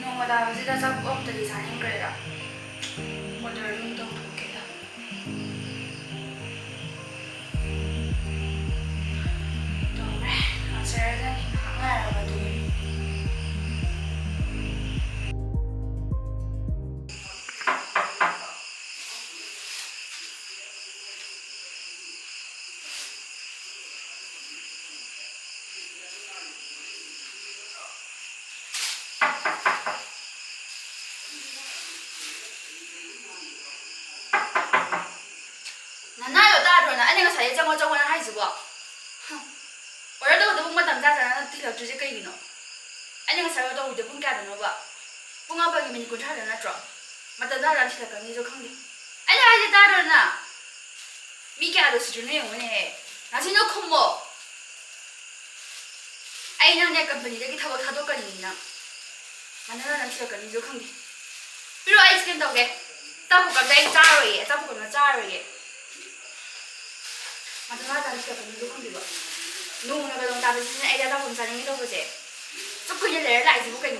노마다 어디다 자꾸 엎드리 사는 거야. 오늘 운동 볼게요. 그래, 어제는 항아라거든. 나요 따로는 아내가 사이 정원 하이즈고. 오늘도 너무 담자잖아. 뒤로 주지 그이노. 아내가 사이도 우리 분가는 거 봐. bunga mình cũng thấy là trộn mà tao ra thì là cái gì cũng không đi anh ai thì ta rồi nè mi cái đó sử dụng này mà nè nó chỉ nó không mua anh đang nghe company đấy cái thao thao cái gì nè mà nó là thì là cái gì cũng không đi ví dụ anh xem đâu cái tao không cần đây cha rồi tao không cần nó cha rồi mà tao ra thì là cái gì cũng không đi vậy nung là cái đồng tao thì anh ra tao không sao những cái đâu vậy chứ cứ như thế lại thì cũng cái